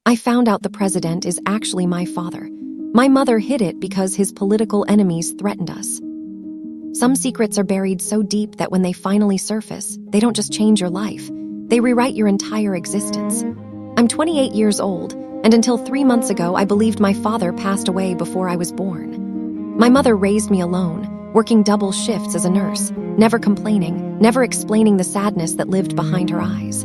I found out the president is actually my father. My mother hid it because his political enemies threatened us. Some secrets are buried so deep that when they finally surface, they don't just change your life, they rewrite your entire existence. I'm 28 years old, and until 3 months ago, I believed my father passed away before I was born. My mother raised me alone, working double shifts as a nurse, never complaining, never explaining the sadness that lived behind her eyes.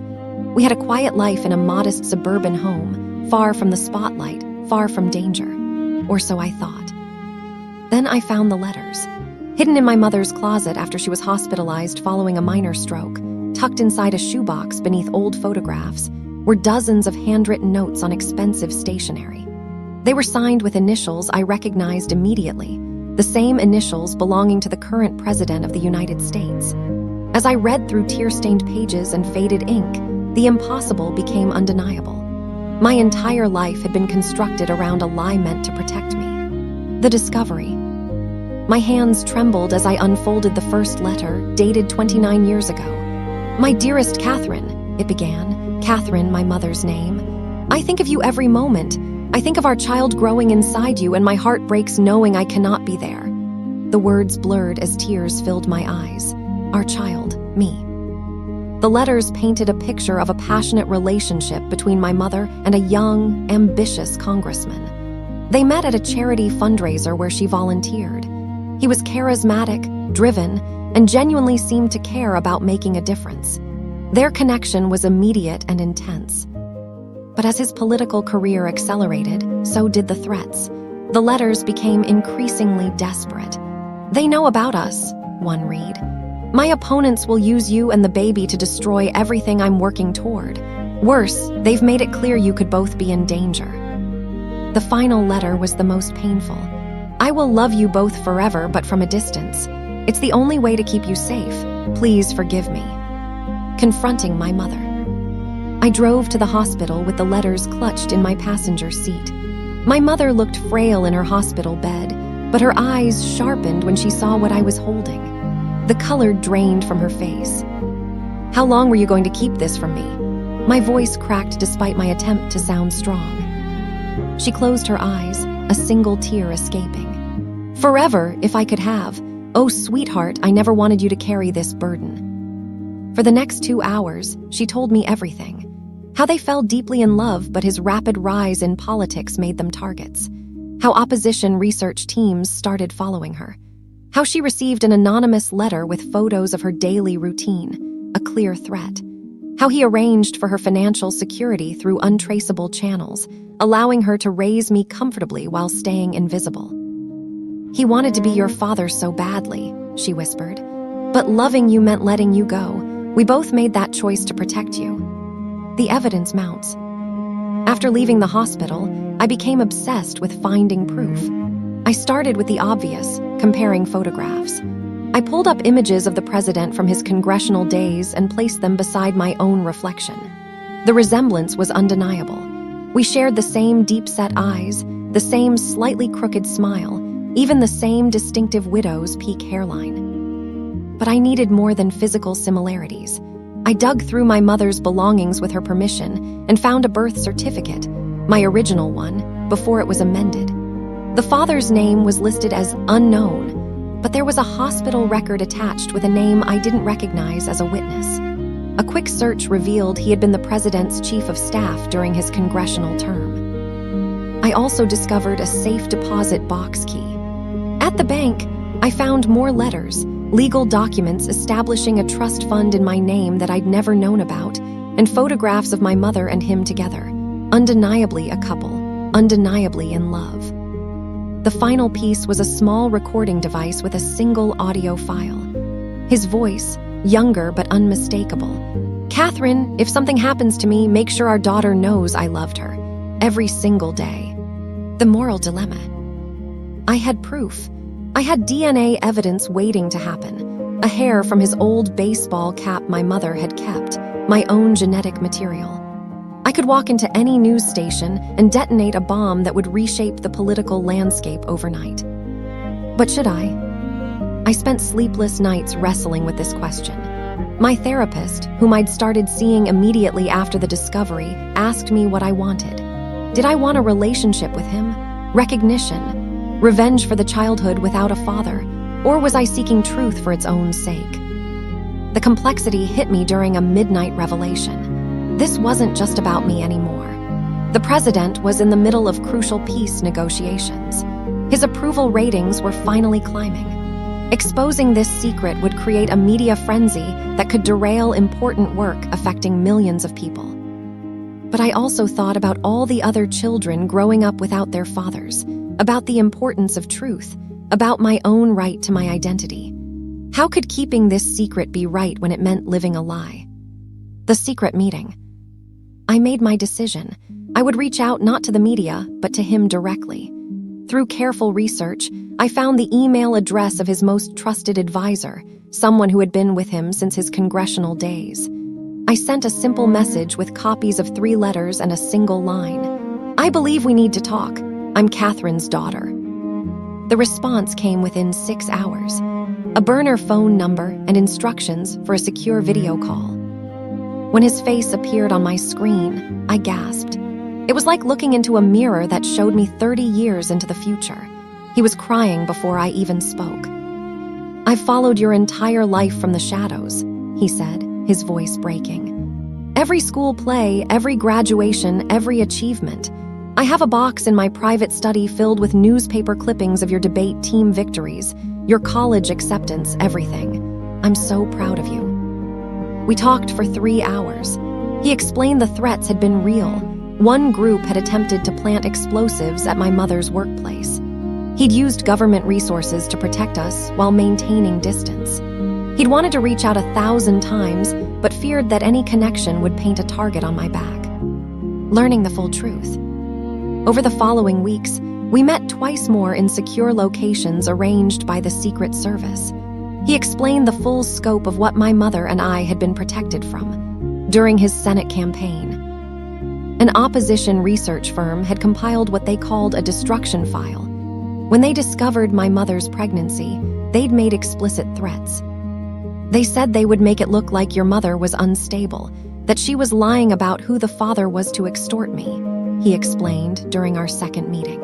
We had a quiet life in a modest suburban home, far from the spotlight, far from danger. Or so I thought. Then I found the letters. Hidden in my mother's closet after she was hospitalized following a minor stroke, tucked inside a shoebox beneath old photographs, were dozens of handwritten notes on expensive stationery. They were signed with initials I recognized immediately, the same initials belonging to the current president of the United States. As I read through tear-stained pages and faded ink, the impossible became undeniable. My entire life had been constructed around a lie meant to protect me. The discovery. My hands trembled as I unfolded the first letter, dated 29 years ago. "My dearest Catherine," it began. Catherine, my mother's name. "I think of you every moment. I think of our child growing inside you, and my heart breaks knowing I cannot be there." The words blurred as tears filled my eyes. Our child, me. The letters painted a picture of a passionate relationship between my mother and a young, ambitious congressman. They met at a charity fundraiser where she volunteered. He was charismatic, driven, and genuinely seemed to care about making a difference. Their connection was immediate and intense. But as his political career accelerated, so did the threats. The letters became increasingly desperate. "They know about us," one read. "My opponents will use you and the baby to destroy everything I'm working toward. Worse, they've made it clear you could both be in danger." The final letter was the most painful. "I will love you both forever, but from a distance. It's the only way to keep you safe. Please forgive me." Confronting my mother. I drove to the hospital with the letters clutched in my passenger seat. My mother looked frail in her hospital bed, but her eyes sharpened when she saw what I was holding. The color drained from her face. "How long were you going to keep this from me?" My voice cracked despite my attempt to sound strong. She closed her eyes, a single tear escaping. "Forever, if I could have. Oh, sweetheart, I never wanted you to carry this burden." For the next 2 hours, she told me everything. How they fell deeply in love, but his rapid rise in politics made them targets. How opposition research teams started following her. How she received an anonymous letter with photos of her daily routine, a clear threat. How he arranged for her financial security through untraceable channels, allowing her to raise me comfortably while staying invisible. "He wanted to be your father so badly," she whispered. "But loving you meant letting you go. We both made that choice to protect you." The evidence mounts. After leaving the hospital, I became obsessed with finding proof. I started with the obvious, comparing photographs. I pulled up images of the president from his congressional days and placed them beside my own reflection. The resemblance was undeniable. We shared the same deep-set eyes, the same slightly crooked smile, even the same distinctive widow's peak hairline. But I needed more than physical similarities. I dug through my mother's belongings with her permission and found a birth certificate, my original one, before it was amended. The father's name was listed as unknown, but there was a hospital record attached with a name I didn't recognize as a witness. A quick search revealed he had been the president's chief of staff during his congressional term. I also discovered a safe deposit box key. At the bank, I found more letters, legal documents establishing a trust fund in my name that I'd never known about, and photographs of my mother and him together, undeniably a couple, undeniably in love. The final piece was a small recording device with a single audio file. His voice, younger but unmistakable. "Catherine, if something happens to me, make sure our daughter knows I loved her. Every single day." The moral dilemma. I had proof. I had DNA evidence waiting to happen. A hair from his old baseball cap my mother had kept, my own genetic material. I could walk into any news station and detonate a bomb that would reshape the political landscape overnight. But should I? I spent sleepless nights wrestling with this question. My therapist, whom I'd started seeing immediately after the discovery, asked me what I wanted. Did I want a relationship with him? Recognition? Revenge for the childhood without a father? Or was I seeking truth for its own sake? The complexity hit me during a midnight revelation. This wasn't just about me anymore. The president was in the middle of crucial peace negotiations. His approval ratings were finally climbing. Exposing this secret would create a media frenzy that could derail important work affecting millions of people. But I also thought about all the other children growing up without their fathers, about the importance of truth, about my own right to my identity. How could keeping this secret be right when it meant living a lie? The secret meeting. I made my decision. I would reach out not to the media, but to him directly. Through careful research, I found the email address of his most trusted advisor, someone who had been with him since his congressional days. I sent a simple message with copies of 3 letters and a single line. I believe we need to talk. I'm Catherine's daughter. The response came within 6 hours. A burner phone number and instructions for a secure video call. When his face appeared on my screen, I gasped. It was like looking into a mirror that showed me 30 years into the future. He was crying before I even spoke. "I've followed your entire life from the shadows," he said, his voice breaking. "Every school play, every graduation, every achievement. I have a box in my private study filled with newspaper clippings of your debate team victories, your college acceptance, everything. I'm so proud of you." We talked for 3 hours. He explained the threats had been real. One group had attempted to plant explosives at my mother's workplace. He'd used government resources to protect us while maintaining distance. He'd wanted to reach out 1,000 times, but feared that any connection would paint a target on my back. Learning the full truth. Over the following weeks, we met twice more in secure locations arranged by the Secret Service. He explained the full scope of what my mother and I had been protected from. During his Senate campaign, an opposition research firm had compiled what they called a destruction file. When they discovered my mother's pregnancy, they'd made explicit threats. They said they would make it look like your mother was unstable, that she was lying about who the father was to extort me, he explained during our second meeting.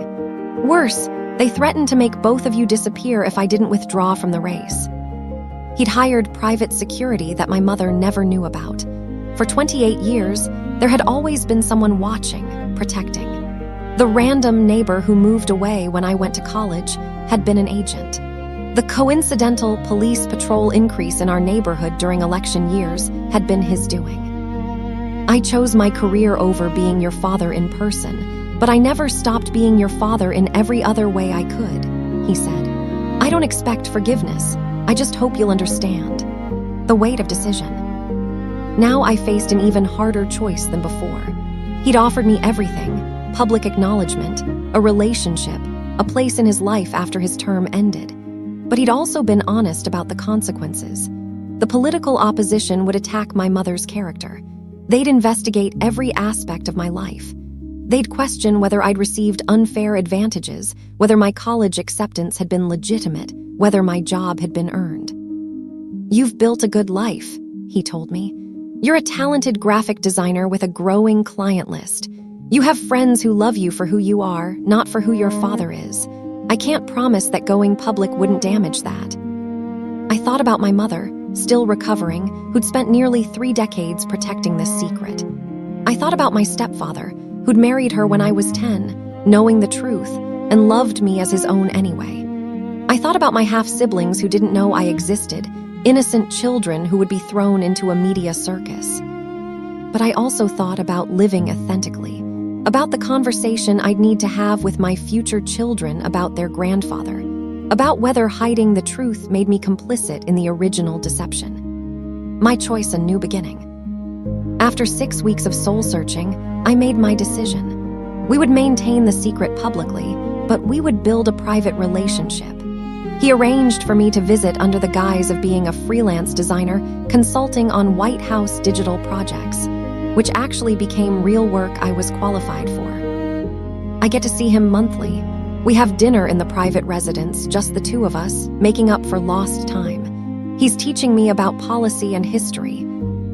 Worse, they threatened to make both of you disappear if I didn't withdraw from the race. He'd hired private security that my mother never knew about. For 28 years, there had always been someone watching, protecting. The random neighbor who moved away when I went to college had been an agent. The coincidental police patrol increase in our neighborhood during election years had been his doing. I chose my career over being your father in person, but I never stopped being your father in every other way I could, he said. I don't expect forgiveness. I just hope you'll understand. The weight of decision. Now I faced an even harder choice than before. He'd offered me everything: public acknowledgement, a relationship, a place in his life after his term ended. But he'd also been honest about the consequences. The political opposition would attack my mother's character. They'd investigate every aspect of my life. They'd question whether I'd received unfair advantages, whether my college acceptance had been legitimate, whether my job had been earned. "You've built a good life," he told me. "You're a talented graphic designer with a growing client list. You have friends who love you for who you are, not for who your father is. I can't promise that going public wouldn't damage that." I thought about my mother, still recovering, who'd spent nearly 3 decades protecting this secret. I thought about my stepfather, who'd married her when I was 10, knowing the truth, and loved me as his own anyway. I thought about my half-siblings who didn't know I existed, innocent children who would be thrown into a media circus. But I also thought about living authentically, about the conversation I'd need to have with my future children about their grandfather, about whether hiding the truth made me complicit in the original deception. My choice a new beginning. After 6 weeks of soul-searching, I made my decision. We would maintain the secret publicly, but we would build a private relationship. He arranged for me to visit under the guise of being a freelance designer, consulting on White House digital projects, which actually became real work I was qualified for. I get to see him monthly. We have dinner in the private residence, just the 2 of us, making up for lost time. He's teaching me about policy and history.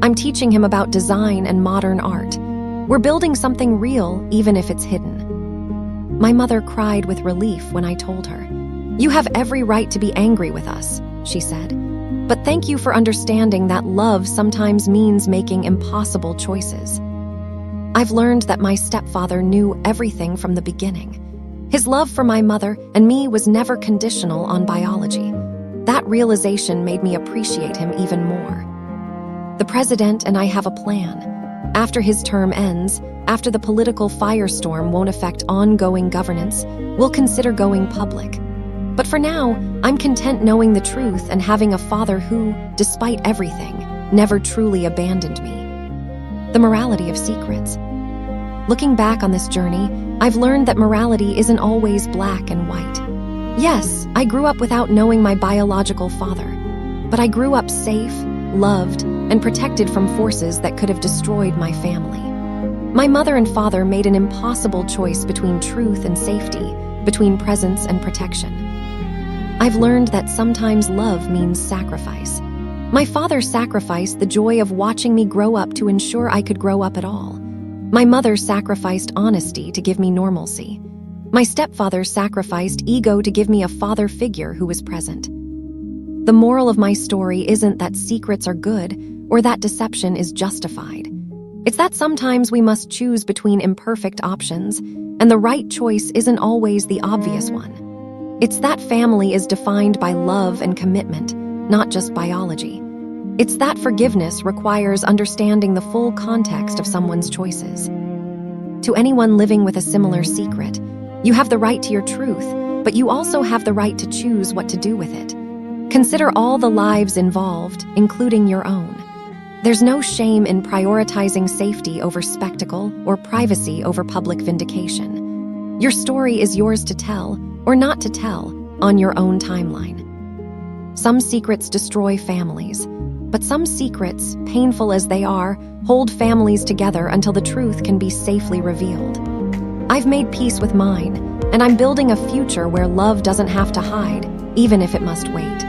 I'm teaching him about design and modern art. We're building something real, even if it's hidden. My mother cried with relief when I told her. "You have every right to be angry with us," she said. "But thank you for understanding that love sometimes means making impossible choices." I've learned that my stepfather knew everything from the beginning. His love for my mother and me was never conditional on biology. That realization made me appreciate him even more. The president and I have a plan. After his term ends, after the political firestorm won't affect ongoing governance, we'll consider going public. But for now, I'm content knowing the truth and having a father who, despite everything, never truly abandoned me. The morality of secrets. Looking back on this journey, I've learned that morality isn't always black and white. Yes, I grew up without knowing my biological father, but I grew up safe, loved, and protected from forces that could have destroyed my family. My mother and father made an impossible choice between truth and safety, between presence and protection. I've learned that sometimes love means sacrifice. My father sacrificed the joy of watching me grow up to ensure I could grow up at all. My mother sacrificed honesty to give me normalcy. My stepfather sacrificed ego to give me a father figure who was present. The moral of my story isn't that secrets are good or that deception is justified. It's that sometimes we must choose between imperfect options, and the right choice isn't always the obvious one. It's that family is defined by love and commitment, not just biology. It's that forgiveness requires understanding the full context of someone's choices. To anyone living with a similar secret, you have the right to your truth, but you also have the right to choose what to do with it. Consider all the lives involved, including your own. There's no shame in prioritizing safety over spectacle or privacy over public vindication. Your story is yours to tell, or not to tell, on your own timeline. Some secrets destroy families, but some secrets, painful as they are, hold families together until the truth can be safely revealed. I've made peace with mine, and I'm building a future where love doesn't have to hide, even if it must wait.